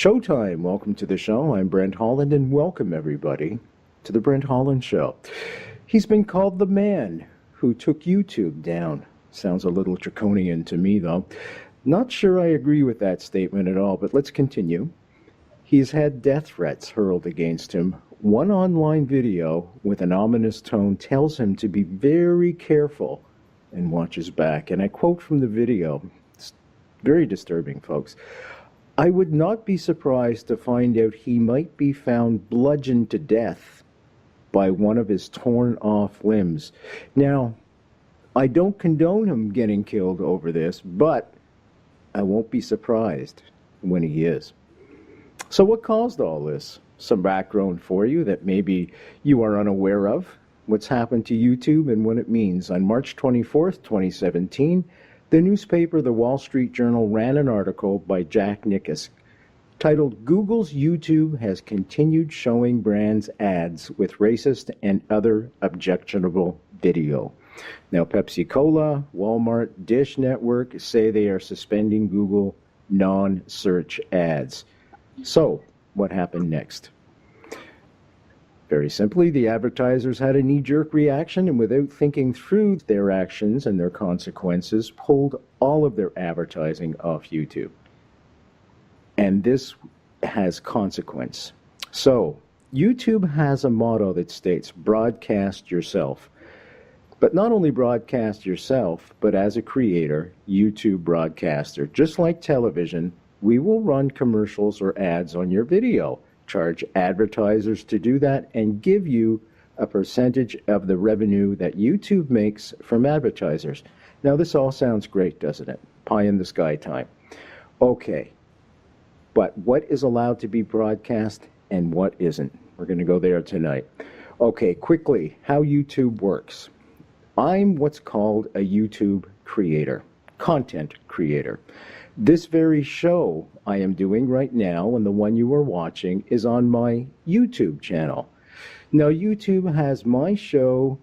Showtime. Welcome to the show. I'm Brent Holland, and welcome everybody to the Brent Holland Show. He's been called the man who took YouTube down. Sounds a little draconian to me, though. Not sure I agree with that statement at all, but let's continue. He's had death threats hurled against him. One online video with an ominous tone tells him to be very careful and watch his back. And I quote from the video. It's very disturbing, folks. "I would not be surprised to find out he might be found bludgeoned to death by one of his torn off limbs." Now, I don't condone him getting killed over this, but I won't be surprised when he is. So what caused all this? Some background for you that maybe you are unaware of. What's happened to YouTube and what it means. On March 24th, 2017, the newspaper The Wall Street Journal ran an article by Jack Nickus titled "Google's YouTube has continued showing brands ads with racist and other objectionable video." Now, Pepsi Cola, Walmart, Dish Network say they are suspending Google non-search ads. So, what happened next? Very simply, the advertisers had a knee-jerk reaction and without thinking through their actions and their consequences, pulled all of their advertising off YouTube. And this has consequence. So, YouTube has a motto that states, broadcast yourself. But not only broadcast yourself, but as a creator, YouTube broadcaster. Just like television, we will run commercials or ads on your video. Charge advertisers to do that and give you a percentage of the revenue that YouTube makes from advertisers. Now, this all sounds great, doesn't it? Pie in the sky time. Okay, but what is allowed to be broadcast and what isn't? We're going to go there tonight. Okay, quickly, how YouTube works. I'm what's called a YouTube creator, content creator. This very show I am doing right now, and the one you are watching, is on my YouTube channel. Now, YouTube has my show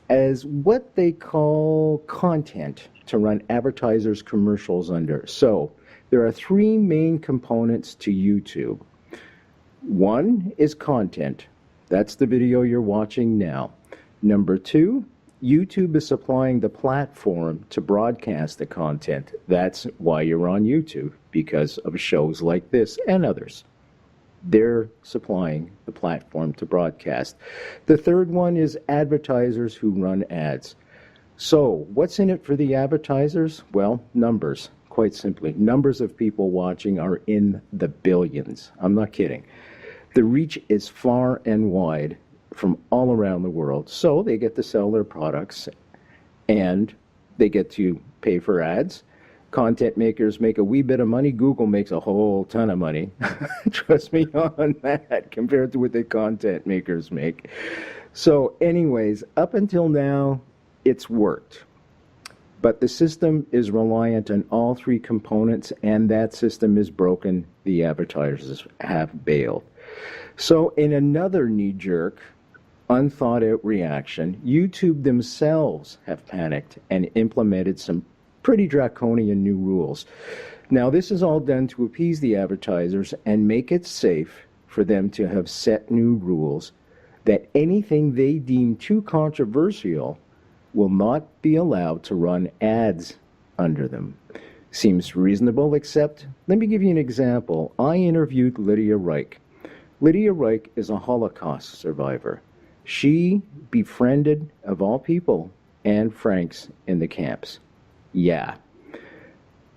as what they call content to run advertisers' commercials under. So, there are three main components to YouTube. One is content. That's the video you're watching now. Number two, YouTube is supplying the platform to broadcast the content. That's why you're on YouTube, because of shows like this and others. They're supplying the platform to broadcast. The third one is advertisers who run ads. So, what's in it for the advertisers? Well, numbers, quite simply. Numbers of people watching are in the billions. I'm not kidding. The reach is far and wide from all around the world. So they get to sell their products and they get to pay for ads. Content makers make a wee bit of money. Google makes a whole ton of money. Trust me on that, compared to what the content makers make. So anyways, up until now, it's worked. But the system is reliant on all three components, and that system is broken. The advertisers have bailed. So in another knee-jerk, unthought-out reaction, YouTube themselves have panicked and implemented some pretty draconian new rules. Now, this is all done to appease the advertisers and make it safe for them to have set new rules that anything they deem too controversial will not be allowed to run ads under them. Seems reasonable, except, let me give you an example. I interviewed Lydia Reich. Lydia Reich is a Holocaust survivor. She befriended, of all people, Anne Franks in the camps. Yeah.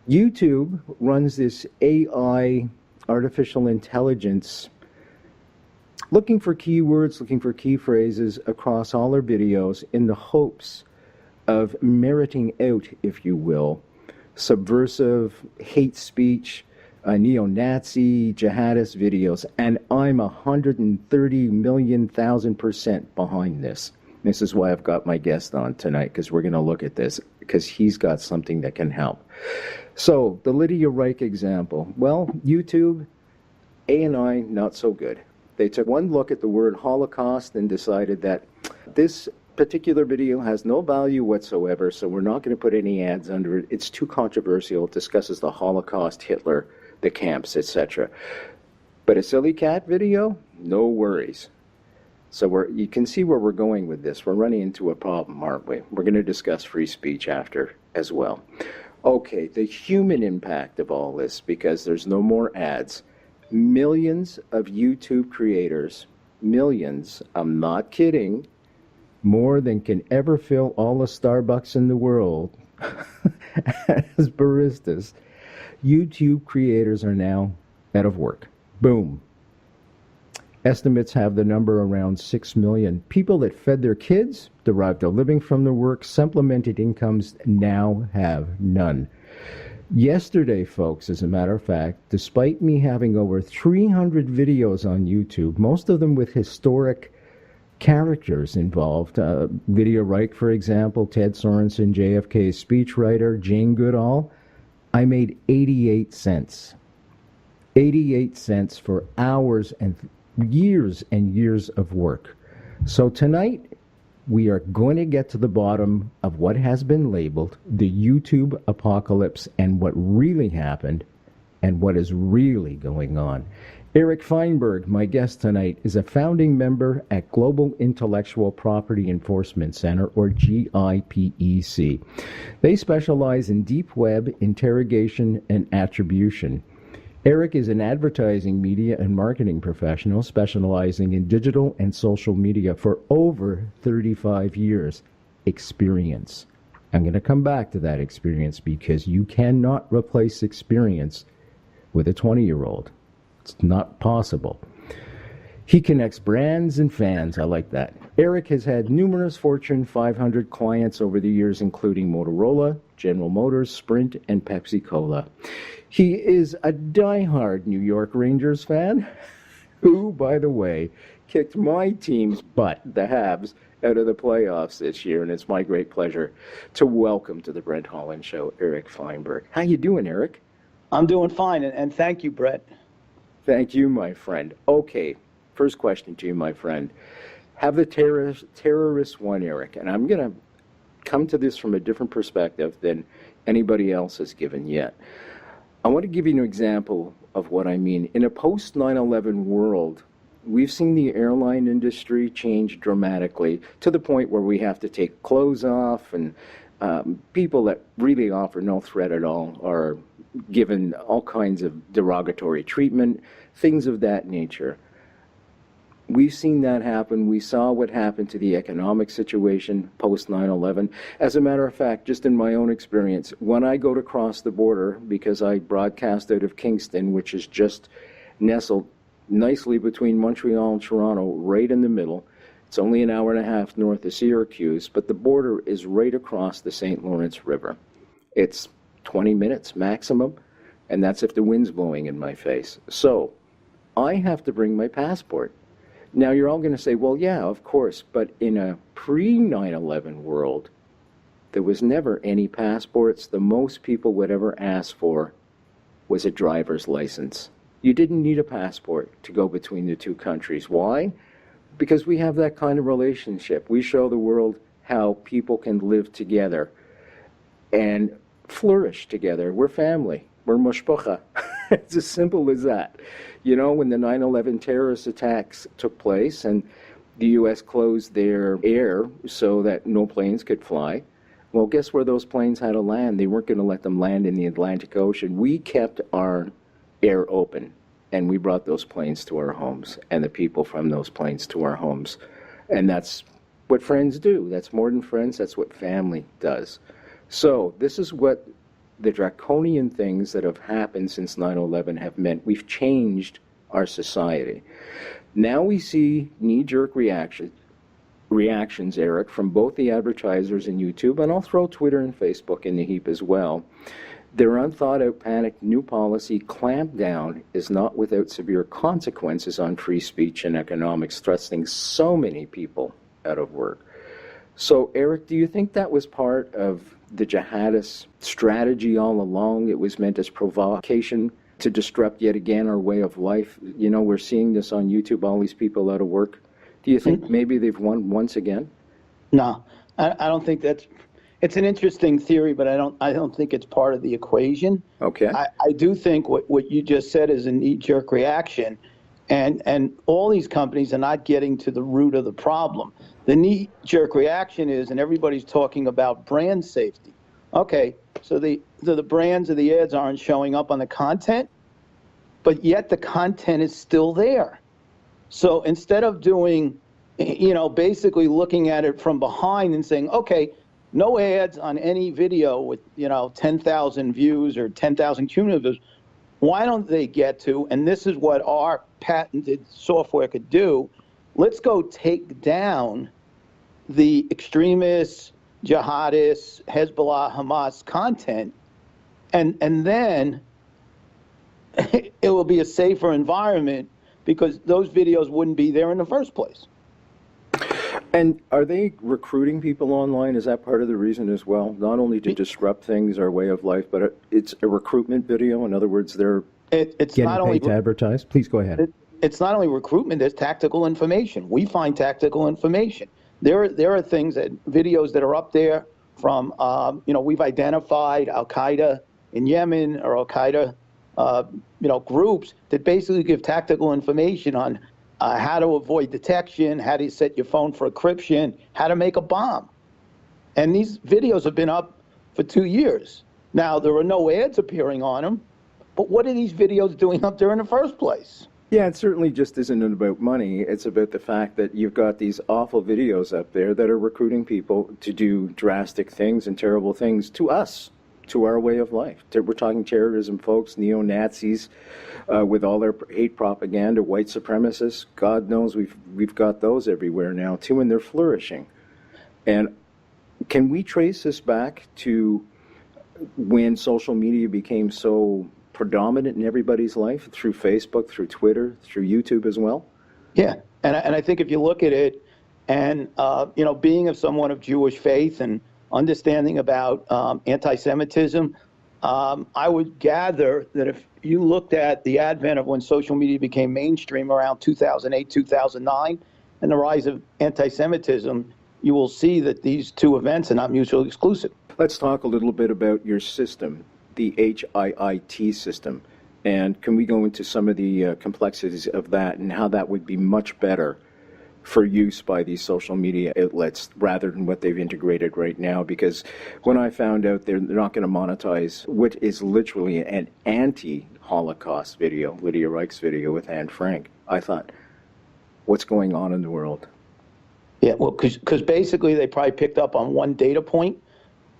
YouTube runs this AI, artificial intelligence, looking for keywords, looking for key phrases across all their videos in the hopes of meriting out, if you will, subversive hate speech, neo-Nazi, jihadist videos, and I'm 130,000,000% behind this. This is why I've got my guest on tonight, because we're going to look at this, because he's got something that can help. So, the Lydia Reich example. Well, YouTube, A&I, not so good. They took one look at the word Holocaust and decided that this particular video has no value whatsoever, so we're not going to put any ads under it. It's too controversial. It discusses the Holocaust, Hitler, the camps, etc. But a silly cat video, no worries. So you can see where we're going with this. We're running into a problem, aren't we? We're going to discuss free speech after as well. Okay, the human impact of all this, because there's no more ads. Millions of YouTube creators, millions, I'm not kidding, more than can ever fill all the Starbucks in the world as baristas. YouTube creators are now out of work. Boom. Estimates have the number around 6 million. People that fed their kids, derived a living from their work, supplemented incomes, now have none. Yesterday, folks, as a matter of fact, despite me having over 300 videos on YouTube, most of them with historic characters involved, Video Reich, for example, Ted Sorensen, JFK's speechwriter, Jane Goodall, I made 88 cents. 88 cents for hours and years of work. So tonight, we are going to get to the bottom of what has been labeled the YouTube apocalypse and what really happened and what is really going on. Eric Feinberg, my guest tonight, is a founding member at Global Intellectual Property Enforcement Center, or GIPEC. They specialize in deep web interrogation and attribution. Eric is an advertising, media, and marketing professional specializing in digital and social media for over 35 years experience. I'm going to come back to that experience because you cannot replace experience with a 20-year-old. It's not possible. He connects brands and fans. I like that. Eric has had numerous Fortune 500 clients over the years, including Motorola, General Motors, Sprint, and Pepsi-Cola. He is a diehard New York Rangers fan who, by the way, kicked my team's butt, the Habs, out of the playoffs this year, and it's my great pleasure to welcome to the Brent Holland Show, Eric Feinberg. How you doing, Eric? I'm doing fine, and thank you, Brett. Thank you, my friend. Okay, first question to you, my friend. Have the terrorists won, Eric? And I'm going to come to this from a different perspective than anybody else has given yet. I want to give you an example of what I mean. In a post-9/11 world, we've seen the airline industry change dramatically to the point where we have to take clothes off, and people that really offer no threat at all are given all kinds of derogatory treatment, things of that nature. We've seen that happen. We saw what happened to the economic situation post 9/11. As a matter of fact, just in my own experience, when I go to cross the border, because I broadcast out of Kingston, which is just nestled nicely between Montreal and Toronto, right in the middle. It's only an hour and a half north of Syracuse, but the border is right across the St. Lawrence River. It's 20 minutes maximum, and that's if the wind's blowing in my face. So I have to bring my passport. Now, you're all going to say, well, yeah, of course, but in a pre-9/11 world, there was never any passports. The most people would ever ask for was a driver's license. You didn't need a passport to go between the two countries. Why? Because we have that kind of relationship. We show the world how people can live together and flourish together. We're family. We're mashpocha. It's as simple as that. You know, when the 9/11 terrorist attacks took place and the U.S. closed their air so that no planes could fly, well, guess where those planes had to land? They weren't going to let them land in the Atlantic Ocean. We kept our air open, and we brought those planes to our homes and the people from those planes to our homes. And that's what friends do. That's more than friends. That's what family does. So this is what the draconian things that have happened since 9/11 have meant. We've changed our society. Now we see knee-jerk reactions, Eric, from both the advertisers and YouTube, and I'll throw Twitter and Facebook in the heap as well. Their unthought-out, panicked new policy clampdown is not without severe consequences on free speech and economics, thrusting so many people out of work. So, Eric, do you think that was part of the jihadist strategy all along? It was meant as provocation to disrupt yet again our way of life. You know, we're seeing this on YouTube, all these people out of work. Do you think maybe they've won once again? No, I don't think that's... It's an interesting theory, but I don't think it's part of the equation. Okay. I do think what you just said is a knee-jerk reaction, and all these companies are not getting to the root of the problem. The knee-jerk reaction is, and everybody's talking about brand safety. Okay, so the brands or the ads aren't showing up on the content, but yet the content is still there. So instead of doing, basically looking at it from behind and saying, okay, no ads on any video with, 10,000 views or 10,000 cumulative views, why don't they get to, and this is what our patented software could do, let's go take down the extremists, jihadists, Hezbollah, Hamas content, and then it will be a safer environment because those videos wouldn't be there in the first place. And are they recruiting people online? Is that part of the reason as well? Not only to disrupt things, our way of life, but it's a recruitment video. In other words, they're it's getting not only paid to advertise. Please go ahead. It's not only recruitment, there's tactical information. We find tactical information. There are things videos that are up there from, we've identified Al-Qaeda in Yemen or Al-Qaeda, groups that basically give tactical information on how to avoid detection, how to set your phone for encryption, how to make a bomb. And these videos have been up for 2 years. Now, there are no ads appearing on them, but what are these videos doing up there in the first place? Yeah, it certainly just isn't about money. It's about the fact that you've got these awful videos up there that are recruiting people to do drastic things and terrible things to us, to our way of life. We're talking terrorism, folks, neo-Nazis, with all their hate propaganda, white supremacists. God knows we've got those everywhere now too, and they're flourishing. And can we trace this back to when social media became so predominant in everybody's life, through Facebook, through Twitter, through YouTube as well? Yeah, and I think if you look at it, and being of someone of Jewish faith and understanding about anti-Semitism, I would gather that if you looked at the advent of when social media became mainstream around 2008, 2009, and the rise of anti-Semitism, you will see that these two events are not mutually exclusive. Let's talk a little bit about your system, the HIIT system. And can we go into some of the complexities of that and how that would be much better for use by these social media outlets rather than what they've integrated right now? Because when I found out they're not going to monetize what is literally an anti-Holocaust video, Lydia Reich's video with Anne Frank, I thought, what's going on in the world? Yeah, well, because basically they probably picked up on one data point.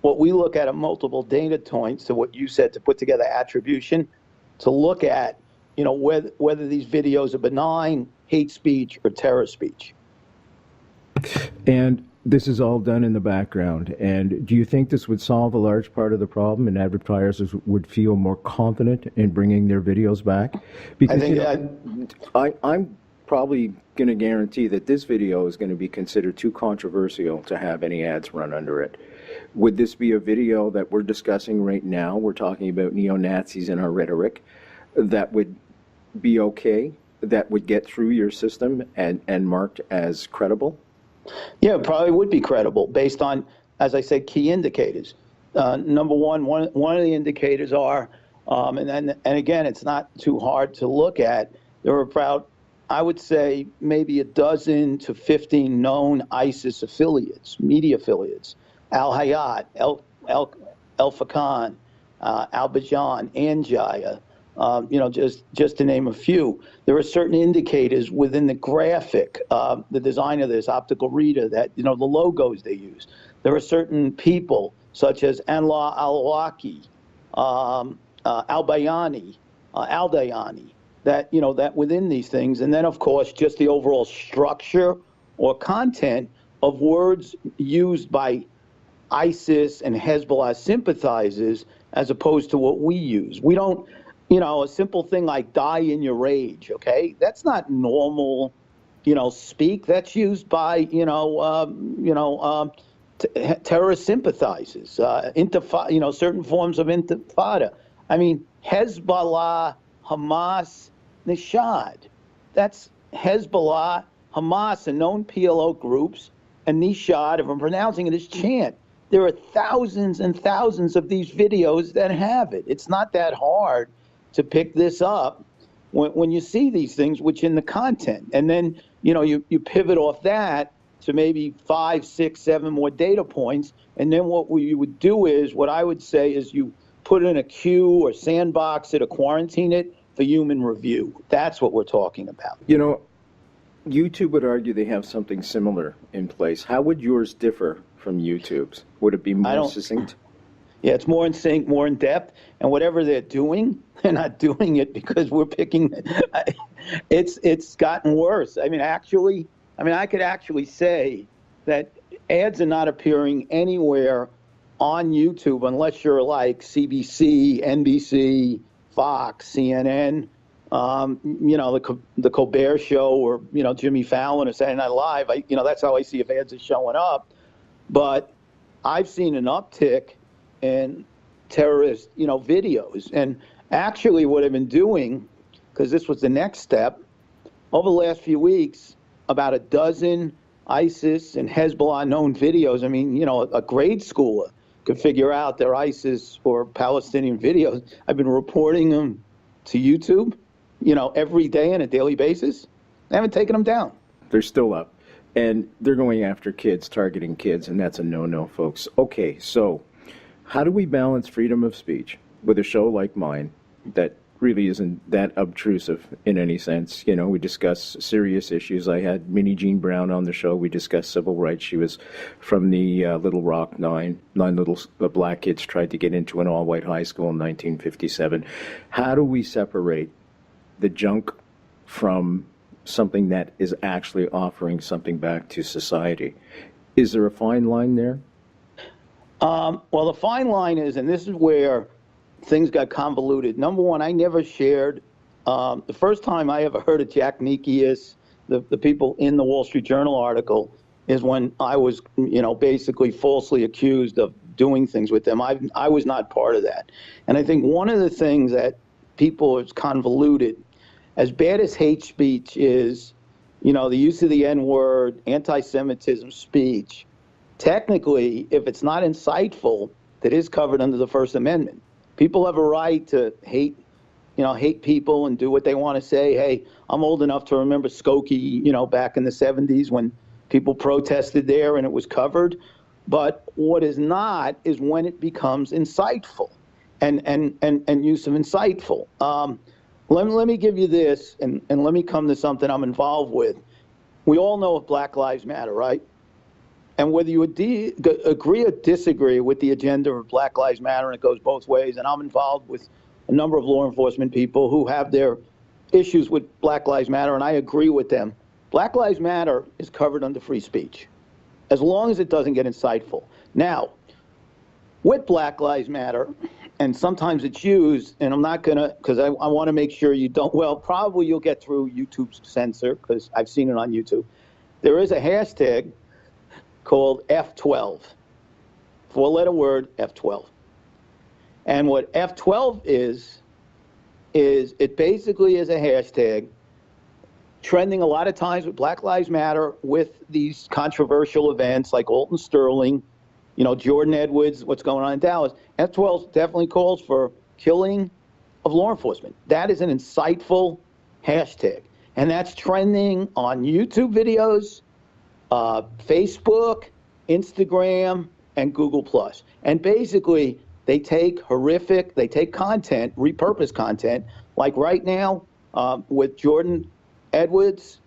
What we look at are multiple data points to what you said, to put together attribution, to look at, whether these videos are benign, hate speech, or terror speech. And this is all done in the background. And do you think this would solve a large part of the problem and advertisers would feel more confident in bringing their videos back? Because I'm probably going to guarantee that this video is going to be considered too controversial to have any ads run under it. Would this be a video that we're discussing right now? We're talking about neo-Nazis in our rhetoric. That would be okay? That would get through your system and marked as credible? Yeah, it probably would be credible based on, as I said, key indicators. Number one of the indicators are, and again, it's not too hard to look at. There are about, I would say, maybe a dozen to 15 known ISIS affiliates, media affiliates. Al-Hayat, El-Fakan, Al-Bajan, Anjaya, just to name a few. There are certain indicators within the graphic, the design of this optical reader, that, the logos they use. There are certain people such as Anwar al-Awlaki, Al-Bayani, Al-Dayani, that within these things. And then, of course, just the overall structure or content of words used by ISIS and Hezbollah sympathizers as opposed to what we use. We don't, a simple thing like die in your rage, okay? That's not normal, speak. That's used by, terrorist sympathizers, intifada, certain forms of intifada. I mean, Hezbollah, Hamas, Nishad. That's Hezbollah, Hamas, and known PLO groups, and Nishad, if I'm pronouncing it, is chant. there are thousands and thousands of these videos that have it. It's not that hard to pick this up when you see these things, which in the content. And then, you pivot off that to maybe 5, 6, 7 more data points. And then what you would do is, what I would say is you put it in a queue or sandbox it or quarantine it for human review. That's what we're talking about. YouTube would argue they have something similar in place. How would yours differ from YouTube's? Would it be more succinct? Yeah, it's more in sync, more in depth, and whatever they're doing, they're not doing it because we're picking. It's gotten worse. I could actually say that ads are not appearing anywhere on YouTube unless you're like CBC, NBC, Fox, CNN, the Colbert Show, or Jimmy Fallon or Saturday Night Live. That's how I see if ads are showing up. But I've seen an uptick in terrorist, videos. And actually what I've been doing, because this was the next step, over the last few weeks, about a dozen ISIS and Hezbollah known videos. A grade schooler could figure out their ISIS or Palestinian videos. I've been reporting them to YouTube, every day on a daily basis. I haven't taken them down. They're still up. And they're going after kids, targeting kids, and that's a no-no, folks. Okay, so how do we balance freedom of speech with a show like mine that really isn't that obtrusive in any sense? We discuss serious issues. I had Minnie Jean Brown on the show. We discussed civil rights. She was from the Little Rock Nine. 9 little black kids tried to get into an all-white high school in 1957. How do we separate the junk from something that is actually offering something back to society? Is there a fine line there? Well, the fine line is, and this is where things got convoluted. Number one, I never shared. The first time I ever heard of Jack Nikias, the people in the Wall Street Journal article, is when I was, basically falsely accused of doing things with them. I was not part of that. And I think one of the things that people is convoluted, as bad as hate speech is, the use of the N-word, anti-Semitism speech, technically, if it's not insightful, that is covered under the First Amendment. People have a right to hate people and do what they want to say. Hey, I'm old enough to remember Skokie, back in the 70s when people protested there and it was covered. But what is not is when it becomes insightful and use of insightful. Let me give you this, and let me come to something I'm involved with. We all know of Black Lives Matter, right? And whether you agree or disagree with the agenda of Black Lives Matter, and it goes both ways, and I'm involved with a number of law enforcement people who have their issues with Black Lives Matter, and I agree with them. Black Lives Matter is covered under free speech, as long as it doesn't get insightful. Now, with Black Lives Matter, and sometimes it's used, and I'm not going to, because I want to make sure you don't, well, probably you'll get through YouTube's censor, because I've seen it on YouTube. There is a hashtag called F12, 4-letter word, F12. And what F12 is it basically is a hashtag trending a lot of times with Black Lives Matter, with these controversial events like Alton Sterling, Jordan Edwards, what's going on in Dallas. F12 definitely calls for killing of law enforcement. That is an insightful hashtag. And that's trending on YouTube videos, Facebook, Instagram, and Google+. And basically, they take content, repurpose content, like right now with Jordan Edwards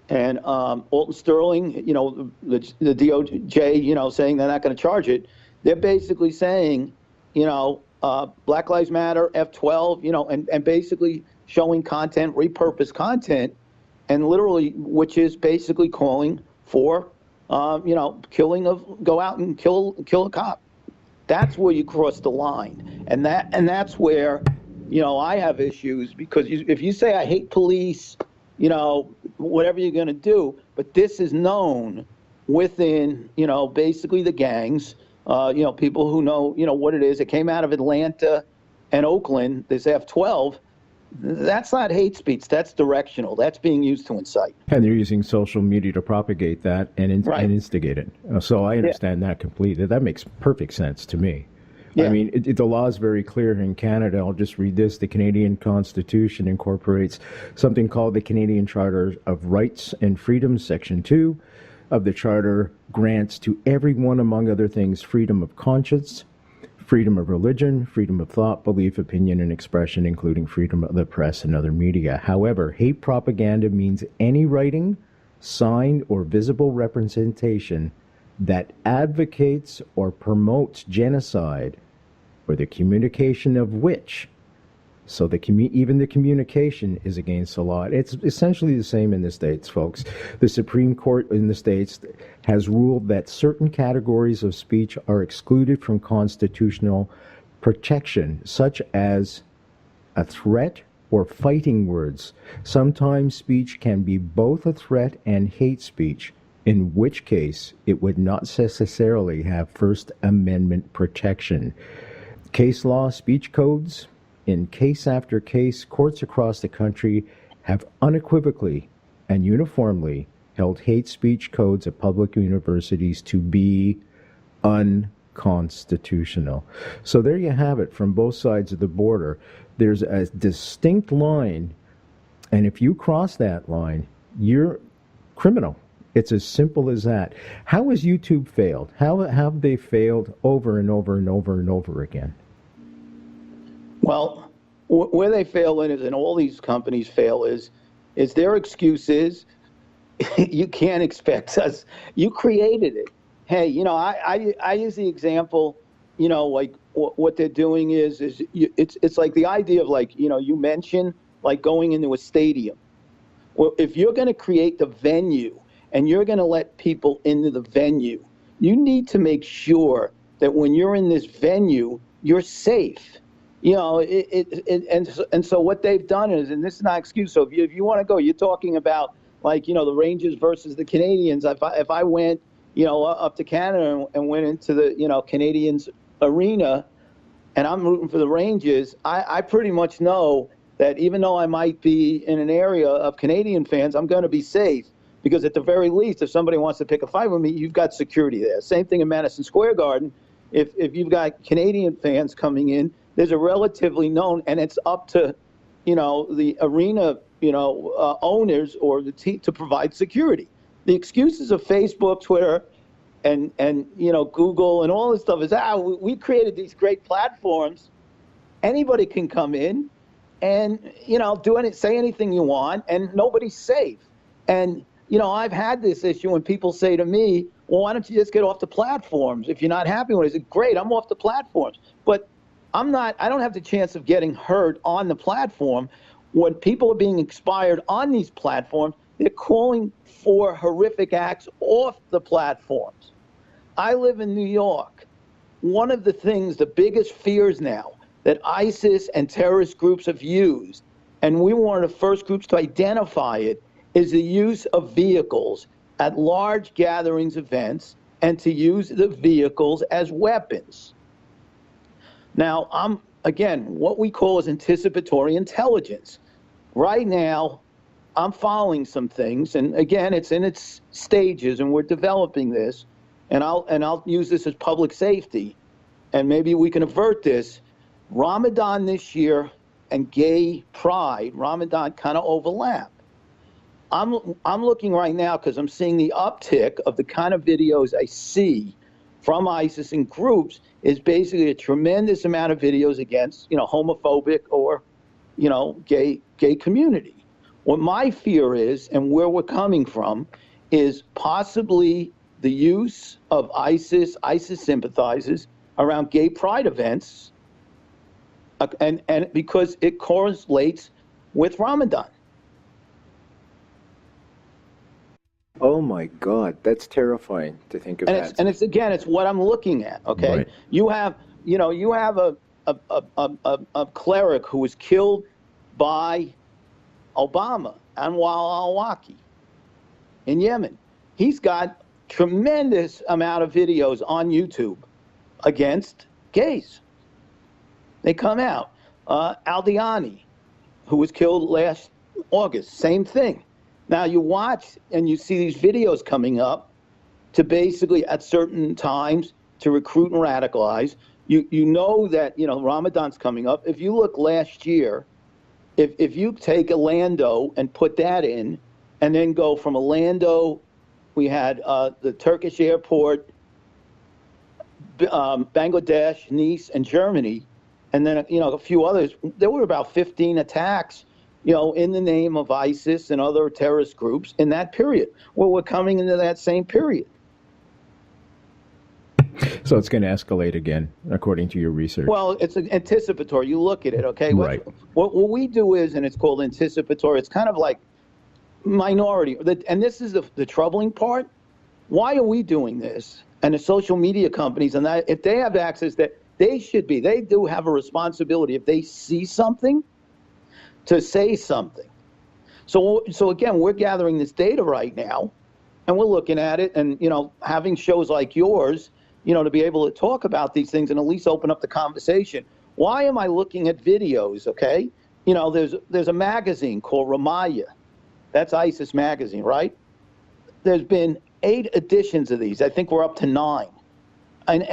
and Alton Sterling, the DOJ, saying they're not going to charge it. They're basically saying, Black Lives Matter, F12, and basically showing content, repurposed content, and literally, which is basically calling for, killing of, go out and kill a cop. That's where you cross the line, and that's where, I have issues, because if you say I hate police, whatever you're going to do, but this is known within, basically the gangs, people who know, what it is. It came out of Atlanta and Oakland, this F12, That's not hate speech. That's directional. That's being used to incite. And they're using social media to propagate that and Right. instigate it. So I understand that completely. That makes perfect sense to me. Yeah. I mean, the law is very clear in Canada. I'll just read this. The Canadian Constitution incorporates something called the Canadian Charter of Rights and Freedoms. Section 2 of the Charter grants to everyone, among other things, freedom of conscience, freedom of religion, freedom of thought, belief, opinion, and expression, including freedom of the press and other media. However, hate propaganda means any writing, sign, or visible representation that advocates or promotes genocide, or the communication of which, so even the communication is against the law. It's essentially the same in the States, folks. The Supreme Court in the States has ruled that certain categories of speech are excluded from constitutional protection, such as a threat or fighting words. Sometimes speech can be both a threat and hate speech, in which case it would not necessarily have First Amendment protection. Case law, speech codes. In case after case, courts across the country have unequivocally and uniformly held hate speech codes at public universities to be unconstitutional. So there you have it from both sides of the border. There's a distinct line, and if you cross that line, you're criminal. It's as simple as that. How has YouTube failed? How have they failed over and over and over and over again? Well, where they fail in is, and all these companies fail, is their excuse is, you can't expect us. You created it. Hey, you know, I use the example, you know, like what they're doing is it's like the idea of, like, you know, you mentioned like going into a stadium. Well, if you're going to create the venue and you're going to let people into the venue, you need to make sure that when you're in this venue, you're safe. You know, and so what they've done is, and this is not an excuse. So if you want to go, you're talking about, like, you know, the Rangers versus the Canadians. If I went, you know, up to Canada and went into the, you know, Canadians arena, and I'm rooting for the Rangers, I pretty much know that even though I might be in an area of Canadian fans, I'm going to be safe, because at the very least, if somebody wants to pick a fight with me, you've got security there. Same thing in Madison Square Garden. If you've got Canadian fans coming in, there's a relatively known, and it's up to, you know, the arena, you know, owners or the team to provide security. The excuses of Facebook, Twitter, and you know, Google and all this stuff is, we created these great platforms. Anybody can come in and, you know, say anything you want, and nobody's safe. And, you know, I've had this issue when people say to me, well, why don't you just get off the platforms if you're not happy with it? I said, great, I'm off the platforms. But I don't have the chance of getting hurt on the platform. When people are being expired on these platforms, they're calling for horrific acts off the platforms. I live in New York. One of the things, the biggest fears now that ISIS and terrorist groups have used, and we were one of the first groups to identify it, is the use of vehicles at large gatherings, events, and to use the vehicles as weapons. Now, again, what we call is anticipatory intelligence. Right now, I'm following some things, and again, it's in its stages, and we're developing this, and I'll use this as public safety, and maybe we can avert this. Ramadan this year and gay pride, Ramadan kind of overlap. I'm looking right now because I'm seeing the uptick of the kind of videos I see from ISIS and groups is basically a tremendous amount of videos against, you know, homophobic or, you know, gay community. What my fear is, and where we're coming from, is possibly the use of ISIS sympathizers around gay pride events, and because it correlates with Ramadan. Oh my God, that's terrifying to think of that. And it's what I'm looking at. Okay, Right. you have a cleric who was killed by Obama, Anwar al-Awlaki, in Yemen. He's got tremendous amount of videos on YouTube against gays. They come out. Aldiani, who was killed last August, same thing. Now you watch and you see these videos coming up to basically at certain times to recruit and radicalize. You know that, Ramadan's coming up. If you look last year, if you take Orlando and put that in, and then go from Orlando, we had the Turkish airport, Bangladesh, Nice, and Germany, and then a few others. There were about 15 attacks, in the name of ISIS and other terrorist groups in that period. Well, we're coming into that same period. So it's going to escalate again, according to your research. Well, it's anticipatory. You look at it, okay? Right. What we do is, and it's called anticipatory, it's kind of like minority. And this is the troubling part. Why are we doing this? And the social media companies, and that, if they have access, that they do have a responsibility, if they see something, to say something. So again, we're gathering this data right now, and we're looking at it, and having shows like yours, to be able to talk about these things and at least open up the conversation. Why am I looking at videos? Okay, there's a magazine called Ramaya. That's ISIS magazine, right? There's been 8 editions of these. I think we're up to 9. And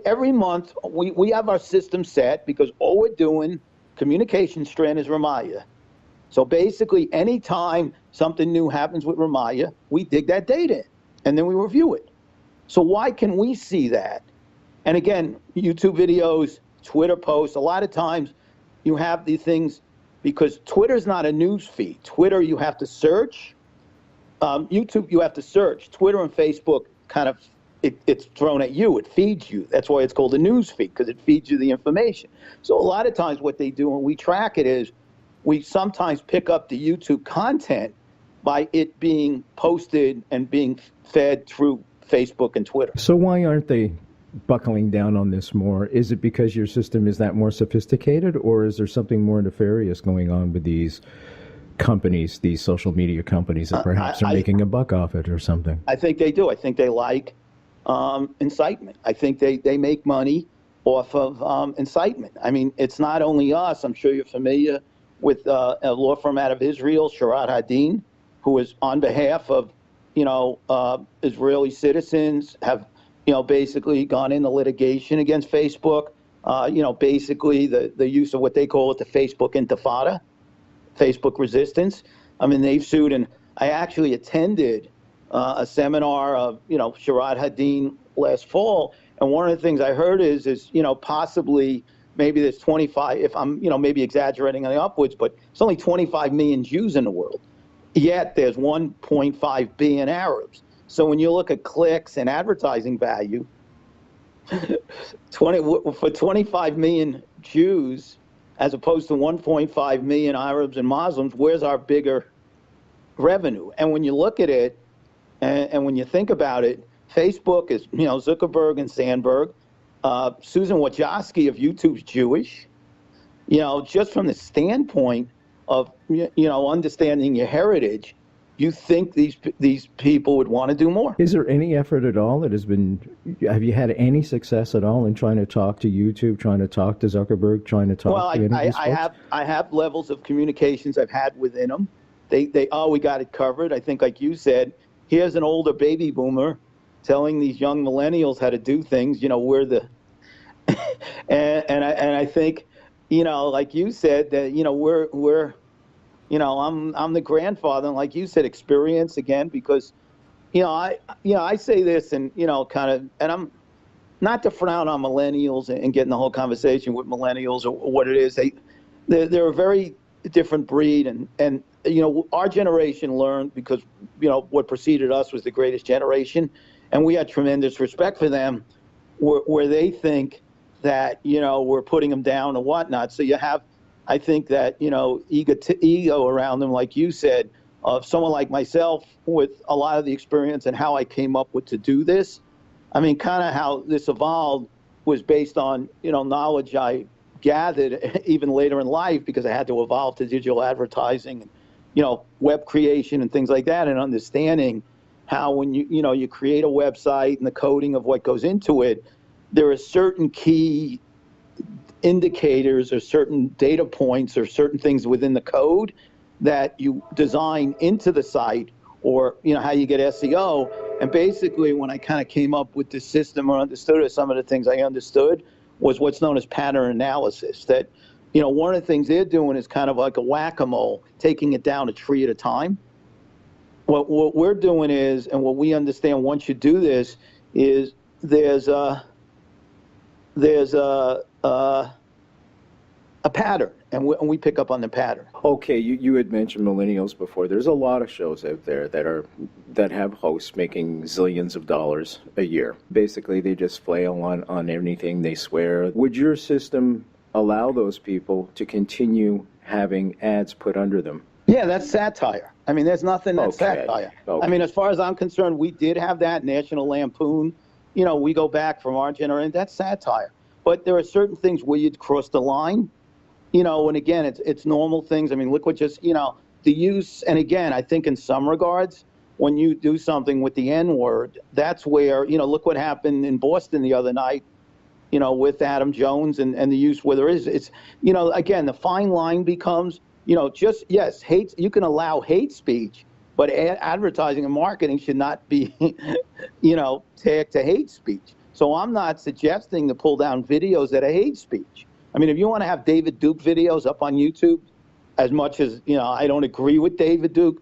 every month we have our system set, because all we're doing, communication strand, is Ramaya. So basically, anytime something new happens with Ramaya, we dig that data in, and then we review it. So why can we see that? And again, YouTube videos, Twitter posts, a lot of times you have these things, because Twitter's not a news feed. Twitter, you have to search. YouTube, you have to search. Twitter and Facebook, kind of, it's thrown at you. It feeds you. That's why it's called a news feed, because it feeds you the information. So a lot of times what they do when we track it is we sometimes pick up the YouTube content by it being posted and being fed through Facebook and Twitter. So why aren't they buckling down on this more? Is it because your system is that more sophisticated, or is there something more nefarious going on with these companies, these social media companies, that perhaps are making a buck off it or something? I think they do. I think they like incitement. I think they make money off of incitement. I mean, it's not only us. I'm sure you're familiar with a law firm out of Israel, Sharad Hadin, who is on behalf of Israeli citizens, have basically gone into litigation against Facebook. Basically the use of what they call it the Facebook intifada, Facebook resistance. I mean, they've sued, and I actually attended a seminar of Sharad Hadin last fall, and one of the things I heard is possibly maybe there's 25, if I'm maybe exaggerating on the upwards, but it's only 25 million Jews in the world. Yet there's 1.5 billion Arabs. So when you look at clicks and advertising value, for 25 million Jews, as opposed to 1.5 million Arabs and Muslims, where's our bigger revenue? And when you look at it, and when you think about it, Facebook is, Zuckerberg and Sandberg. Susan Wojcicki of YouTube's Jewish. Just from the standpoint of, understanding your heritage, you think these people would want to do more. Is there any effort at all that has been, have you had any success at all in trying to talk to YouTube, trying to talk to Zuckerberg, trying to talk to any of these folks? I have levels of communications I've had within them. We got it covered. I think, like you said, here's an older baby boomer telling these young millennials how to do things. We're the, and I think, like you said, that we're I'm the grandfather, and like you said, experience again, because I say this, and kind of, and I'm not to frown on millennials and getting the whole conversation with millennials or what it is. They're a very different breed, and our generation learned, because what preceded us was the greatest generation, and we had tremendous respect for them, where they think that we're putting them down or whatnot. So you have, I think that ego around them, like you said, of someone like myself with a lot of the experience and how I came up with to do this. I mean, kind of how this evolved was based on knowledge I gathered even later in life, because I had to evolve to digital advertising and web creation and things like that, and understanding how when you create a website and the coding of what goes into it, there are certain key indicators or certain data points or certain things within the code that you design into the site, or how you get SEO. And basically, when I kind of came up with this system or understood it, some of the things I understood was what's known as pattern analysis. That one of the things they're doing is kind of like a whack-a-mole, taking it down a tree at a time. What we're doing is, and what we understand once you do this, is there's a pattern, and we pick up on the pattern. Okay, you had mentioned millennials before. There's a lot of shows out there that have hosts making zillions of dollars a year. Basically, they just flail on anything, they swear. Would your system allow those people to continue having ads put under them? Yeah, that's satire. I mean, there's nothing that's satire. Okay. I mean, as far as I'm concerned, we did have that, National Lampoon. We go back from our generation, that's satire. But there are certain things where you'd cross the line, and again, it's normal things. I mean, look what just, the use, and again, I think in some regards, when you do something with the N-word, that's where, look what happened in Boston the other night, with Adam Jones and the use where there is, it's, again, the fine line becomes, just, yes, hate, you can allow hate speech, but advertising and marketing should not be, tagged to hate speech. So I'm not suggesting to pull down videos that are hate speech. I mean, if you want to have David Duke videos up on YouTube, as much as, I don't agree with David Duke,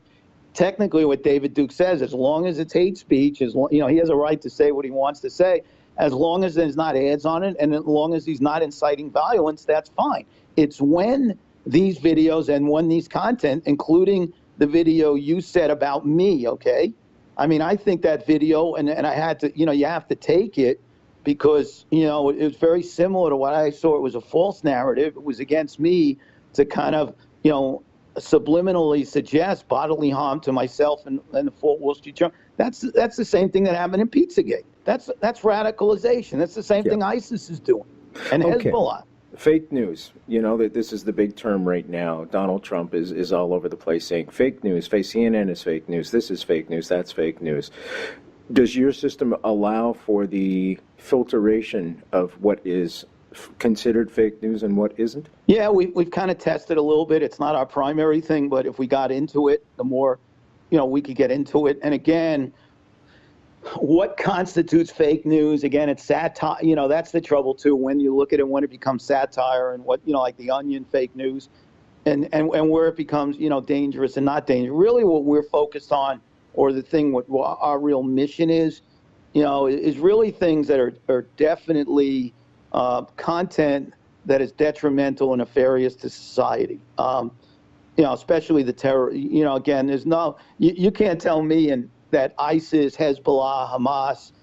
technically what David Duke says, as long as it's hate speech, he has a right to say what he wants to say, as long as there's not ads on it, and as long as he's not inciting violence, that's fine. It's when these videos and when these content, including the video you said about me, okay? I mean, I think that video, and I had to, you have to take it because, it was very similar to what I saw. It was a false narrative. It was against me to kind of, subliminally suggest bodily harm to myself and the Fort Wall Street Journal. That's the same thing that happened in Pizzagate. That's radicalization. That's the same thing ISIS is doing, and Hezbollah. Fake news. That this is the big term right now. Donald Trump is all over the place saying fake news. CNN is fake news. This is fake news. That's fake news. Does your system allow for the filtration of what is considered fake news and what isn't? Yeah, we've kind of tested a little bit. It's not our primary thing, but if we got into it, the more, we could get into it. And again, what constitutes fake news? Again, it's satire. That's the trouble too. When you look at it, when it becomes satire, and what, like the Onion fake news, and where it becomes, dangerous and not dangerous. Really, what we're focused on, or the thing what our real mission is, is really things that are definitely content that is detrimental and nefarious to society. Especially the terror. Again, there's no, you can't tell me that ISIS, Hezbollah, Hamas,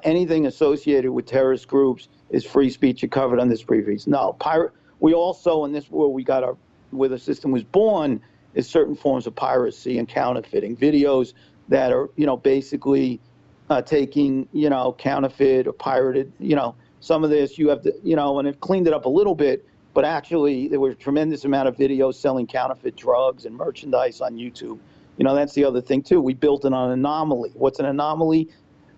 anything associated with terrorist groups is free speech and covered on this briefings. No, we also, in this where we got where the system was born, is certain forms of piracy and counterfeiting. Videos that are, basically taking, counterfeit or pirated, some of this you have to, and it cleaned it up a little bit, but actually there was a tremendous amount of videos selling counterfeit drugs and merchandise on YouTube. That's the other thing too. We built in an anomaly. What's an anomaly?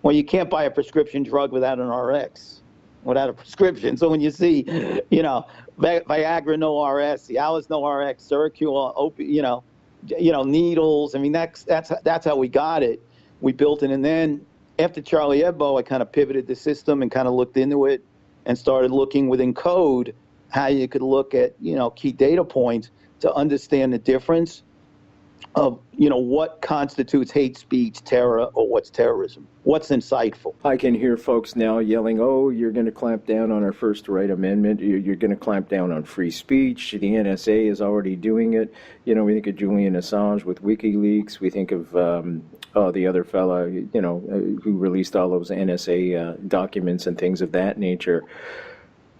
Well, you can't buy a prescription drug without an RX, without a prescription. So when you see, Viagra no RX, Cialis no RX, Sericula, needles. I mean, that's how we got it. We built it, and then after Charlie Hebdo, I kind of pivoted the system and kind of looked into it and started looking within code how you could look at, key data points to understand the difference of, what constitutes hate speech, terror, or what's terrorism, what's insightful. I can hear folks now yelling, oh, you're going to clamp down on our First Right Amendment. You're going to clamp down on free speech. The NSA is already doing it. We think of Julian Assange with WikiLeaks. We think of the other fella, who released all those NSA documents and things of that nature.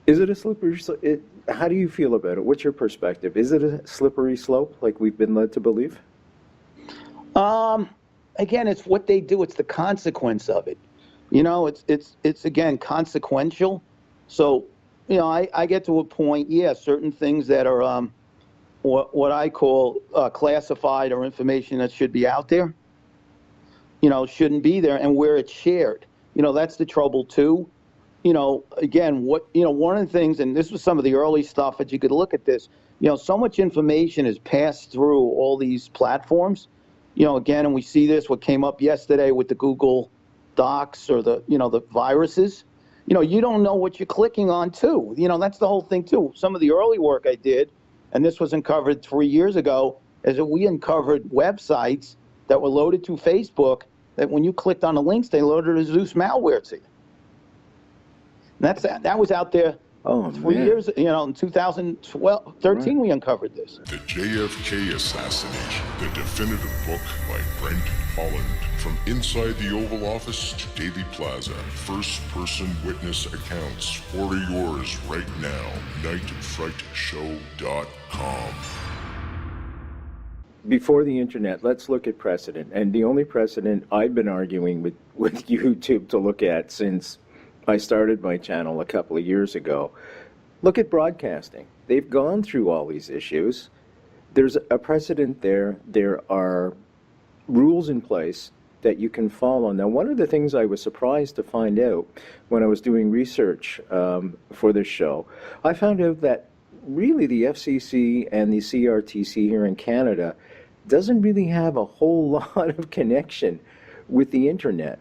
Is it a slippery slope? How do you feel about it? What's your perspective? Is it a slippery slope like we've been led to believe? Again, it's what they do. It's the consequence of it. It's again, consequential. So, I get to a point, certain things that are what I call classified or information that should be out there, shouldn't be there, and where it's shared. That's the trouble too. again, one of the things, and this was some of the early stuff that you could look at this, so much information is passed through all these platforms, again, and we see this, what came up yesterday with the Google Docs or the viruses, you don't know what you're clicking on too. That's the whole thing too. Some of the early work I did, and this was uncovered 3 years ago, is that we uncovered websites that were loaded to Facebook that when you clicked on the links, they loaded a Zeus malware to you. And that was out there 3 years, in 2012, 13, right. We uncovered this. The JFK Assassination, the definitive book by Brent Holland. From inside the Oval Office to Daily Plaza, first-person witness accounts. Order yours right now. nightfrightshow.com. Before the internet, let's look at precedent. And the only precedent I've been arguing with YouTube to look at since I started my channel a couple of years ago, look at broadcasting. They've gone through all these issues. There's a precedent there. There are rules in place that you can follow. Now, one of the things I was surprised to find out when I was doing research for this show, I found out that really the FCC and the CRTC here in Canada doesn't really have a whole lot of connection with the internet.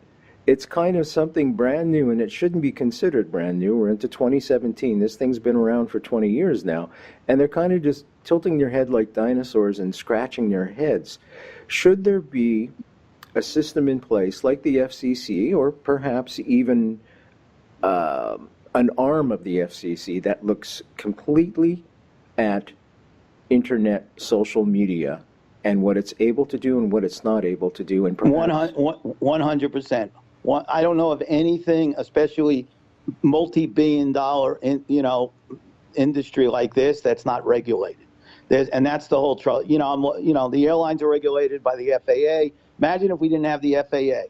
It's kind of something brand new, and it shouldn't be considered brand new. We're into 2017. This thing's been around for 20 years now, and they're kind of just tilting their head like dinosaurs and scratching their heads. Should there be a system in place like the FCC, or perhaps even an arm of the FCC that looks completely at internet social media and what it's able to do and what it's not able to do, and perhaps 100%. I don't know of anything, especially multi-billion-dollar, industry like this, that's not regulated. And that's the whole trouble. The airlines are regulated by the FAA. Imagine if we didn't have the FAA.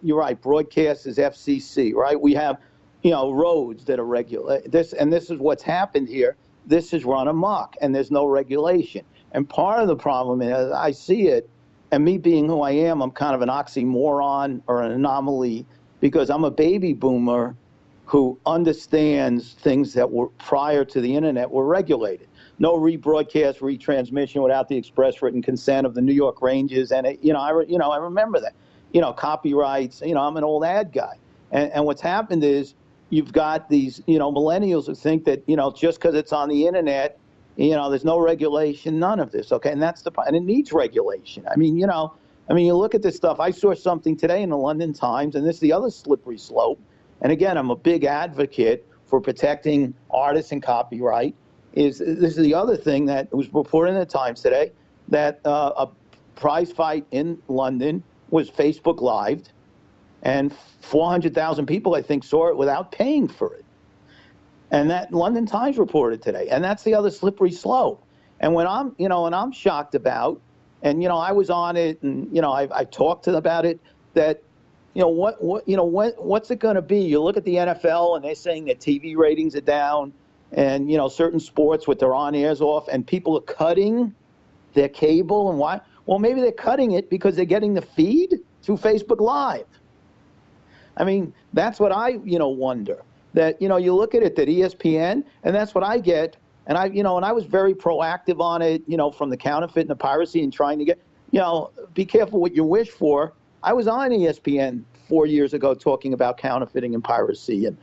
You're right. Broadcast is FCC, right? We have, roads that are regulated. This is what's happened here. This is run amok, and there's no regulation. And part of the problem is, I see it, and me being who I am, I'm kind of an oxymoron or an anomaly, because I'm a baby boomer who understands things that were prior to the internet were regulated. No rebroadcast, retransmission without the express written consent of the New York Rangers, and I remember that. Copyrights. I'm an old ad guy, and what's happened is you've got these millennials who think that just because it's on the internet, there's no regulation, none of this. Okay, and that's and it needs regulation. You look at this stuff. I saw something today in the London Times, and this is the other slippery slope. And again, I'm a big advocate for protecting artists and copyright. This is the other thing that was reported in the Times today, that a prize fight in London was Facebook Live, and 400,000 people, I think, saw it without paying for it. And that London Times reported today, and that's the other slippery slope. And when I'm shocked about, and I was on it, and I talked to them about it, that what's it going to be? You look at the NFL, and they're saying that TV ratings are down, and certain sports with their on-airs off, and people are cutting their cable. And why? Well, maybe they're cutting it because they're getting the feed through Facebook Live. That's what I wonder. That you look at it, that ESPN, and that's what I get. And I was very proactive on it, from the counterfeit and the piracy, and trying to get, be careful what you wish for. I was on ESPN 4 years ago talking about counterfeiting and piracy and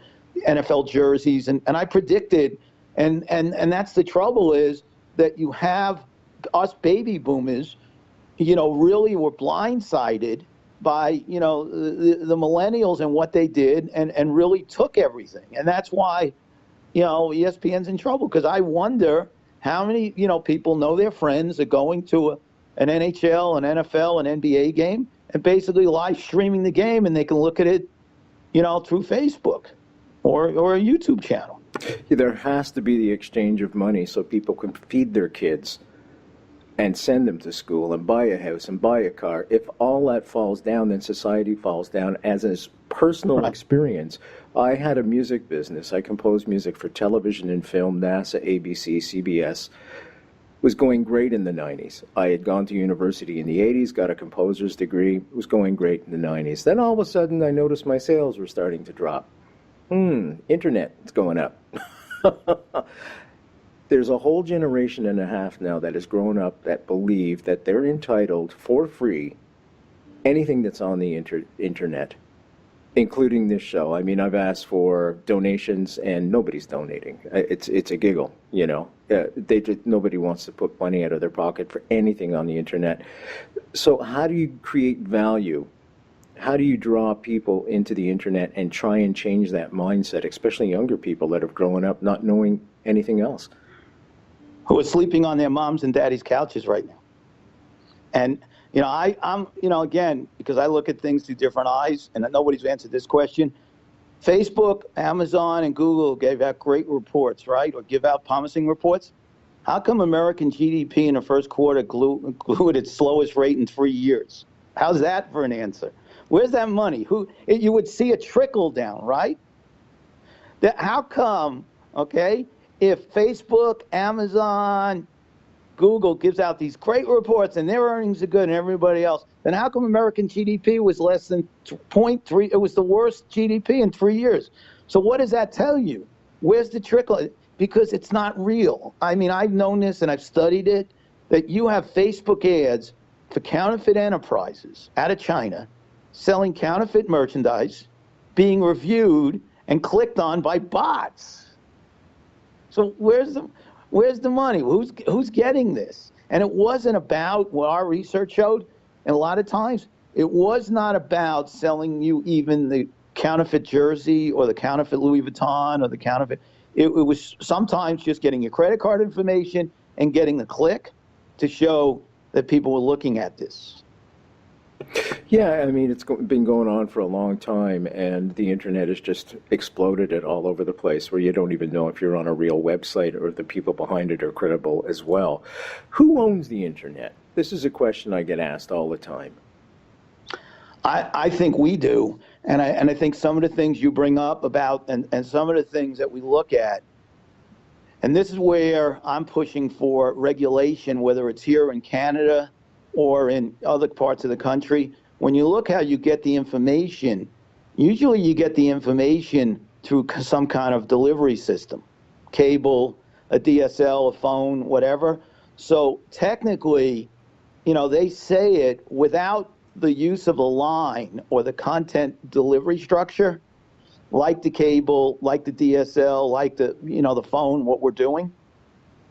NFL jerseys, and I predicted, and that's the trouble, is that you have us baby boomers, really were blindsided by, the millennials and what they did, and really took everything. And that's why, ESPN's in trouble, because I wonder how many, people know their friends are going to an NHL, an NFL, an NBA game, and basically live streaming the game, and they can look at it, through Facebook or a YouTube channel. There has to be the exchange of money so people can feed their kids and send them to school and buy a house and buy a car. If all that falls down, then society falls down. As a personal experience, I had a music business. I composed music for television and film, NASA, ABC, CBS. It was going great in the 90s. I had gone to university in the 80s, got a composer's degree. It was going great in the 90s. Then all of a sudden, I noticed my sales were starting to drop. Internet's going up. There's a whole generation and a half now that has grown up that believe that they're entitled for free anything that's on the internet, including this show. I mean, I've asked for donations and nobody's donating. It's a giggle, you know. Nobody wants to put money out of their pocket for anything on the internet. So how do you create value? How do you draw people into the internet and try and change that mindset, especially younger people that have grown up not knowing anything else? Who are sleeping on their moms and daddy's couches right now. And, you know, I'm, you know, again, because I look at things through different eyes, and nobody's answered this question. Facebook, Amazon, and Google gave out great reports, right, or give out promising reports. How come American GDP in the first quarter grew at its slowest rate in 3 years? How's that for an answer? Where's that money? You would see a trickle down, right? How come, okay, if Facebook, Amazon, Google gives out these great reports and their earnings are good and everybody else, then how come American GDP was less than 0.3? It was the worst GDP in 3 years. So what does that tell you? Where's the trickle? Because it's not real. I mean, I've known this and I've studied it, that you have Facebook ads for counterfeit enterprises out of China selling counterfeit merchandise, being reviewed and clicked on by bots. So where's the money? Who's getting this? And it wasn't about what our research showed, and a lot of times it was not about selling you even the counterfeit jersey or the counterfeit Louis Vuitton or the counterfeit. It was sometimes just getting your credit card information and getting the click to show that people were looking at this. Yeah, I mean, it's been going on for a long time, and the internet has just exploded it all over the place where you don't even know if you're on a real website or if the people behind it are credible as well. Who owns the internet? This is a question I get asked all the time. I think we do, and I think some of the things you bring up about and some of the things that we look at, and this is where I'm pushing for regulation, whether it's here in Canada or in other parts of the country. When you look how you get the information, usually you get the information through some kind of delivery system, cable, a DSL, a phone, whatever. So technically, you know, they say it without the use of a line or the content delivery structure, like the cable, like the DSL, like the, you know, the phone, what we're doing.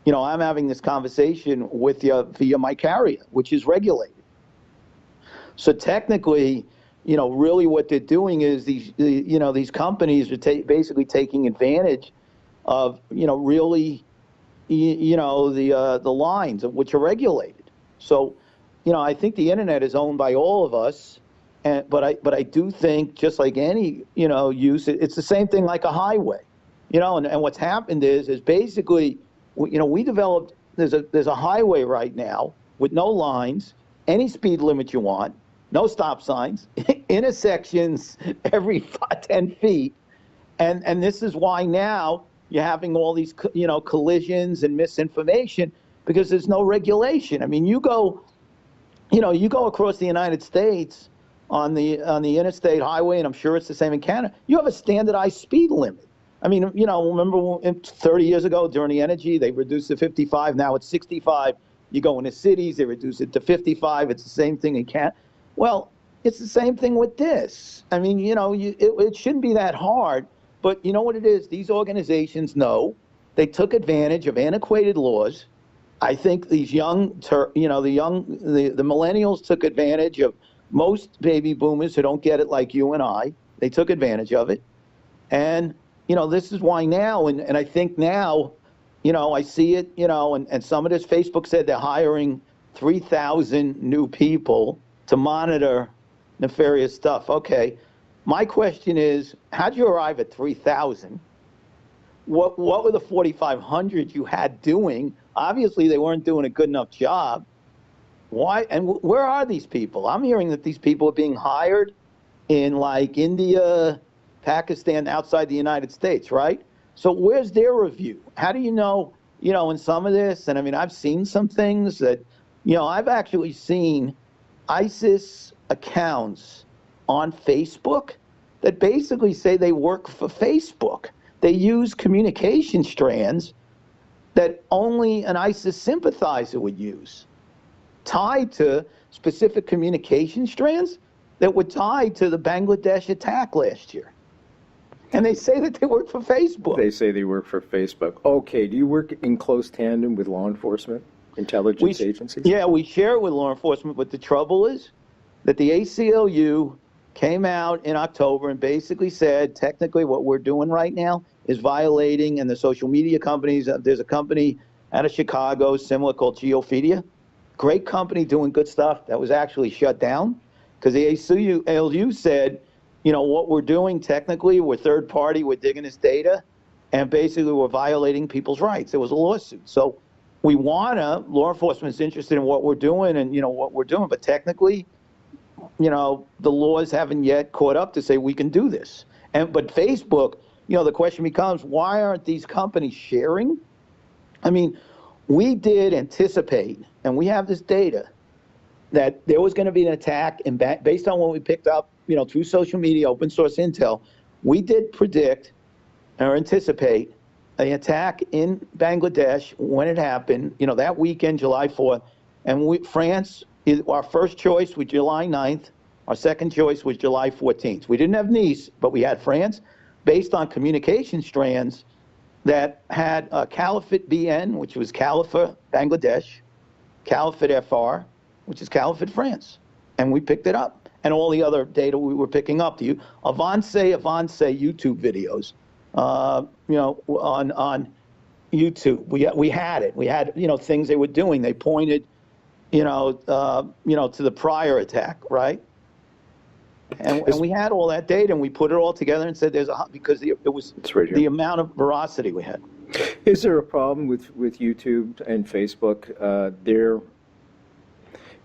You know, I'm having this conversation with you via my carrier, which is regulated. So technically, you know, really what they're doing is these companies are basically taking advantage of, you know, really, the lines of which are regulated. So, you know, I think the internet is owned by all of us, but I do think, just like any, you know, use, it's the same thing like a highway, you know, and what's happened is basically, you know, we developed, there's a highway right now with no lines, any speed limit you want, no stop signs, intersections every 10 feet. And this is why now you're having all these, you know, collisions and misinformation, because there's no regulation. I mean, you go across the United States on the interstate highway, and I'm sure it's the same in Canada, you have a standardized speed limit. I mean, you know, remember 30 years ago during the energy, they reduced it to 55. Now it's 65. You go into cities, they reduce it to 55. It's the same thing in Canada. Well, it's the same thing with this. I mean, you know, it shouldn't be that hard. But you know what it is? These organizations know they took advantage of antiquated laws. I think these young, the millennials took advantage of most baby boomers who don't get it like you and I. They took advantage of it. And you know, this is why now, and I think now, you know, I see it, you know, and some of this, Facebook said they're hiring 3,000 new people to monitor nefarious stuff. Okay, my question is, how'd you arrive at 3,000? What were the 4,500 you had doing? Obviously, they weren't doing a good enough job. Why? And where are these people? I'm hearing that these people are being hired in like India, Pakistan, outside the United States, right? So where's their review? How do you know, in some of this, and I mean, I've seen some things that, I've actually seen ISIS accounts on Facebook that basically say they work for Facebook. They use communication strands that only an ISIS sympathizer would use, tied to specific communication strands that were tied to the Bangladesh attack last year. And they say that they work for Facebook. They say they work for Facebook. Okay, do you work in close tandem with law enforcement, intelligence agencies? Yeah, we share it with law enforcement, but the trouble is that the ACLU came out in October and basically said, technically what we're doing right now is violating, and the social media companies, there's a company out of Chicago, similar, called Geophedia. Great company doing good stuff that was actually shut down because the ACLU said, you know, what we're doing technically, we're third party, we're digging this data, and basically we're violating people's rights. There was a lawsuit. So we law enforcement's interested in what we're doing and, you know, what we're doing, but technically, you know, the laws haven't yet caught up to say we can do this. But Facebook, you know, the question becomes, why aren't these companies sharing? I mean, we did anticipate, and we have this data, that there was going to be an attack, and based on what we picked up, you know, through social media, open source intel, we did predict or anticipate an attack in Bangladesh when it happened, you know, that weekend, July 4th. And France, our first choice was July 9th. Our second choice was July 14th. We didn't have Nice, but we had France, based on communication strands that had Caliphate BN, which was Caliphate Bangladesh, Caliphate FR, which is Caliphate France. And we picked it up. And all the other data we were picking up to you. Avance YouTube videos, you know, on YouTube. We had it. We had, you know, things they were doing. They pointed, you know, to the prior attack, right? And we had all that data, and we put it all together and said because it was the amount of veracity we had. Is there a problem with YouTube and Facebook? Their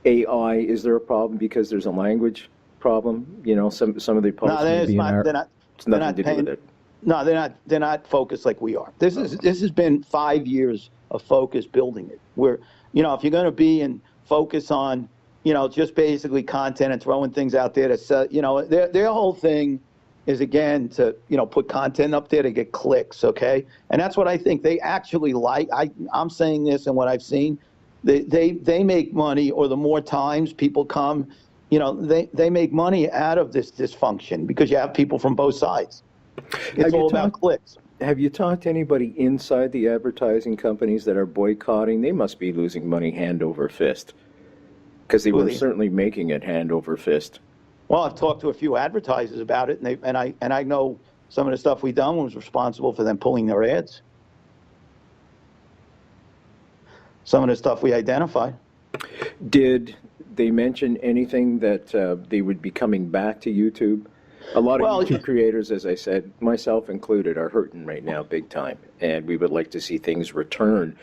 AI, is there a problem because there's a language problem? You know, some of the posts it's nothing to do with it. No, they're not focused like we are. This has been 5 years of focus building it. Where, you know, if you're going to be and focus on, you know, just basically content and throwing things out there to, you know, their whole thing is, again, to, you know, put content up there to get clicks, okay? And that's what I think they actually like. I'm saying this and what I've seen. They make money, or the more times people come, you know, they make money out of this dysfunction because you have people from both sides. It's all about clicks. Have you talked to anybody inside the advertising companies that are boycotting? They must be losing money hand over fist, because they were certainly making it hand over fist. Well, I've talked to a few advertisers about it, and I know some of the stuff we done was responsible for them pulling their ads. Some of the stuff we identified. Did they mention anything that they would be coming back to YouTube? A lot of YouTube creators, as I said, myself included, are hurting right now big time, and we would like to see things return.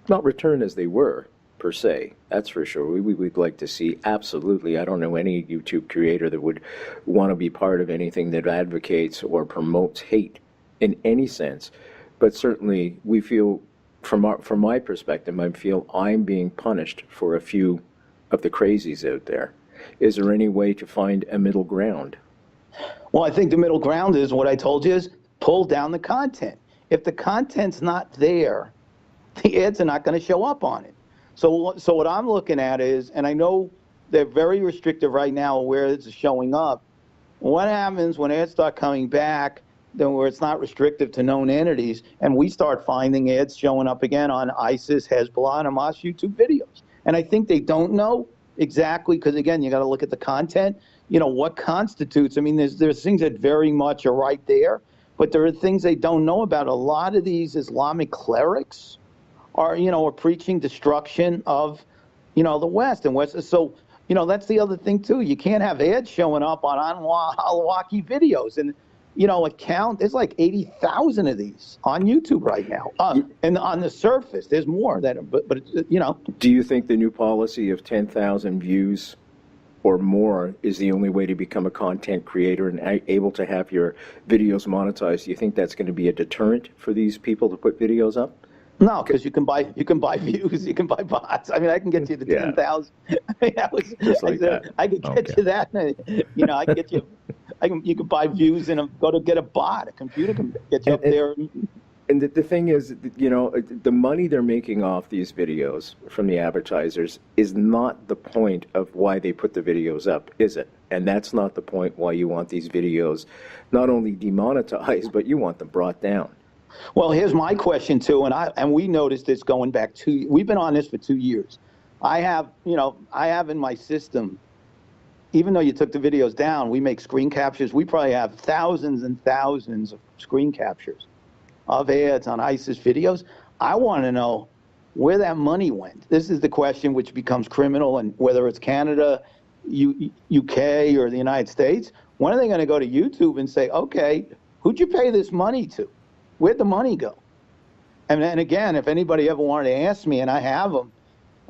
Not return as they were, per se, that's for sure. We'd like to see, absolutely, I don't know any YouTube creator that would want to be part of anything that advocates or promotes hate in any sense, but certainly we feel, from my perspective, I feel I'm being punished for a few of the crazies out there. Is there any way to find a middle ground? Well, I think the middle ground is what I told you, is pull down the content. If the content's not there, the ads are not going to show up on it. So what I'm looking at is, and I know they're very restrictive right now where it's showing up. What happens when ads start coming back, then where it's not restrictive to known entities, and we start finding ads showing up again on ISIS, Hezbollah, and Hamas YouTube videos? And I think they don't know exactly, because again, you got to look at the content. You know, what constitutes, I mean, there's things that very much are right there, but there are things they don't know about. A lot of these Islamic clerics are, you know, are preaching destruction of, you know, the West and West. So, you know, that's the other thing too. You can't have ads showing up on al-Awlaki videos. And, you know, there's like 80,000 of these on YouTube right now. And on the surface, there's more that, but you know. Do you think the new policy of 10,000 views or more is the only way to become a content creator and able to have your videos monetized? Do you think that's going to be a deterrent for these people to put videos up? No, because you can buy views, you can buy bots. I mean, I can get you to 10,000. I mean, Just like that. I could get you that. You know, I can get you. You can buy views and go to get a bot. A computer can get you up there. And the thing is, you know, the money they're making off these videos from the advertisers is not the point of why they put the videos up, is it? And that's not the point why you want these videos not only demonetized, but you want them brought down. Well, here's my question too, and we noticed this going back we've been on this for 2 years. I have in my system, even though you took the videos down, we make screen captures. We probably have thousands and thousands of screen captures of ads on ISIS videos. I want to know where that money went. This is the question which becomes criminal, and whether it's Canada, UK, or the United States, when are they going to go to YouTube and say, okay, who'd you pay this money to? Where'd the money go? And then again, if anybody ever wanted to ask me, and I have them,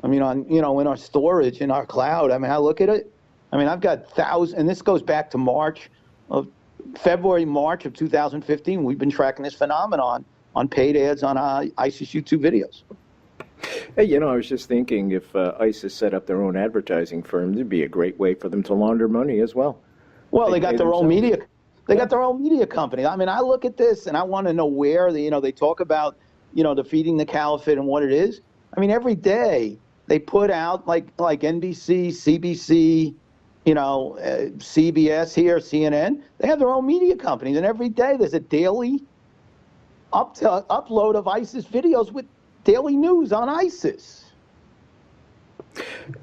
I mean, in our storage, in our cloud, I mean, I look at it, I mean, I've got thousands, and this goes back to February, March of 2015. We've been tracking this phenomenon on paid ads on ISIS YouTube videos. Hey, you know, I was just thinking if ISIS set up their own advertising firm, it'd be a great way for them to launder money as well. Well, they got their own media. They got their own media company. I mean, I look at this and I want to know where they talk about, defeating the caliphate and what it is. I mean, every day they put out like NBC, CBC, CBS here, CNN. They have their own media companies, and every day there's a daily upload of ISIS videos with daily news on ISIS.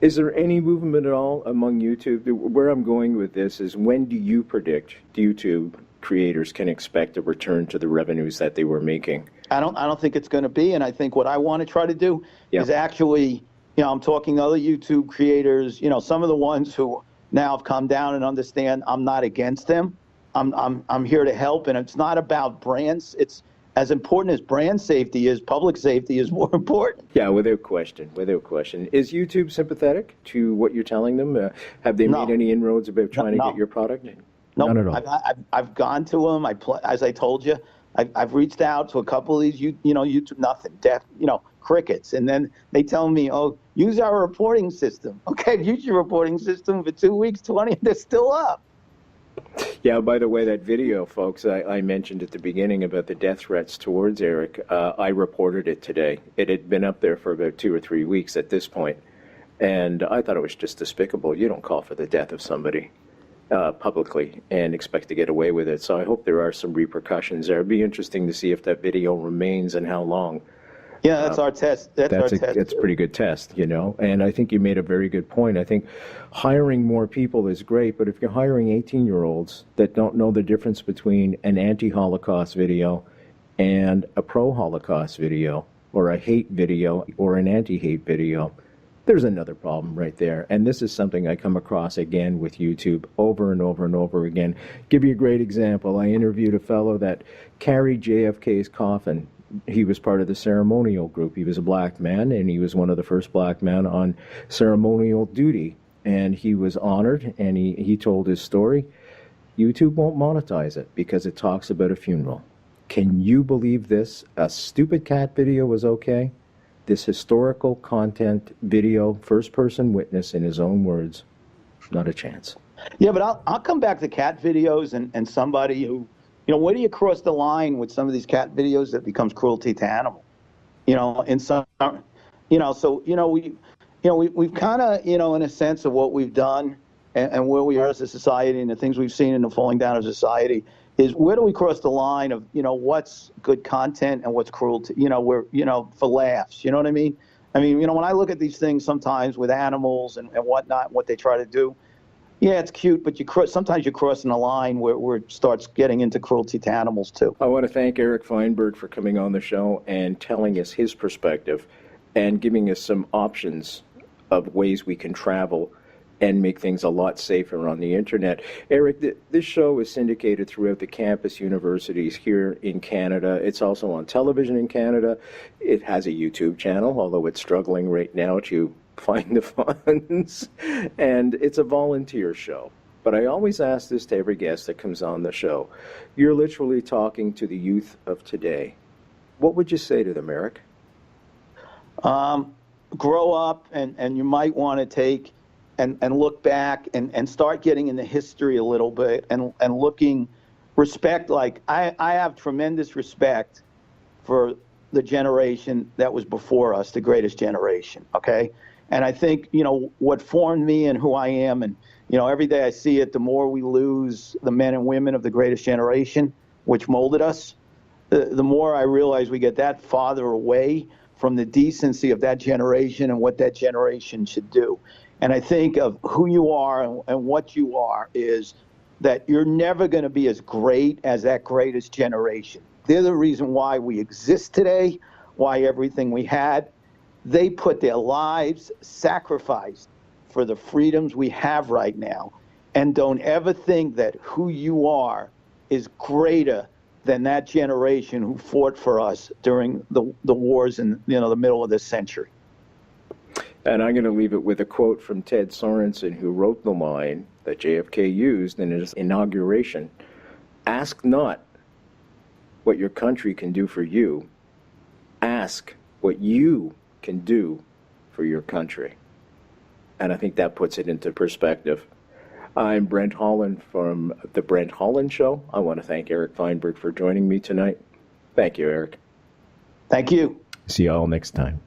Is there any movement at all among YouTube? Where I'm going with this is, when do you predict YouTube creators can expect a return to the revenues that they were making? I don't think it's going to be, and I think what I want to try to do is actually, I'm talking to other YouTube creators, some of the ones who now have come down and understand I'm not against them. I'm here to help, and it's not about brands. It's as important as brand safety is, public safety is more important. Yeah, without question, without question. Is YouTube sympathetic to what you're telling them? Have they made any inroads about trying to get your product? No, None at all. I've gone to them. As I told you, I've reached out to a couple of these, YouTube, nothing, crickets. And then they tell me, oh, use our reporting system. Okay, use your reporting system for 2 weeks, 20, they're still up. Yeah, by the way, that video, folks, I mentioned at the beginning about the death threats towards Eric. I reported it today. It had been up there for about 2 or 3 weeks at this point, and I thought it was just despicable. You don't call for the death of somebody publicly and expect to get away with it. So I hope there are some repercussions there. It'd be interesting to see if that video remains and how long. Yeah, that's our test. That's our test. That's a pretty good test, and I think you made a very good point. I think hiring more people is great, but if you're hiring 18-year-olds that don't know the difference between an anti-Holocaust video and a pro-Holocaust video, or a hate video or an anti-hate video, there's another problem right there. And this is something I come across again with YouTube over and over and over again. Give you a great example. I interviewed a fellow that carried JFK's coffin. He was part of the ceremonial group. He was a black man, and he was one of the first black men on ceremonial duty. And he was honored, and he told his story. YouTube won't monetize it because it talks about a funeral. Can you believe this? A stupid cat video was okay. This historical content video, first-person witness in his own words, not a chance. Yeah, but I'll come back to cat videos and somebody who, where do you cross the line with some of these cat videos that becomes cruelty to animal? In some, so, we've kind of, in a sense of what we've done and where we are as a society and the things we've seen in the falling down of society is, where do we cross the line of, what's good content and what's cruelty, where, for laughs, you know what I mean? I mean, when I look at these things sometimes with animals and whatnot, what they try to do, yeah, it's cute, but sometimes you're crossing a line where it starts getting into cruelty to animals, too. I want to thank Eric Feinberg for coming on the show and telling us his perspective and giving us some options of ways we can travel and make things a lot safer on the internet. Eric, this show is syndicated throughout the campus universities here in Canada. It's also on television in Canada. It has a YouTube channel, although it's struggling right now to find the funds. And it's a volunteer show. But I always ask this to every guest that comes on the show. You're literally talking to the youth of today. What would you say to them, Eric? Grow up, and you might want to take and look back and start getting in the history a little bit and looking respect. Like I have tremendous respect for the generation that was before us, the greatest generation, okay? And I think, what formed me and who I am, and, every day I see it, the more we lose the men and women of the greatest generation, which molded us, the more I realize we get that farther away from the decency of that generation and what that generation should do. And I think of who you are and what you are is that you're never going to be as great as that greatest generation. They're the reason why we exist today, why everything we had. They put their lives, sacrificed for the freedoms we have right now. And don't ever think that who you are is greater than that generation who fought for us during the wars in the middle of this century. And I'm going to leave it with a quote from Ted Sorensen, who wrote the line that JFK used in his inauguration: "Ask not what your country can do for you. Ask what you can do for your country." And I think that puts it into perspective. I'm Brent Holland from The Brent Holland Show. I want to thank Eric Feinberg for joining me tonight. Thank you, Eric. Thank you. See you all next time.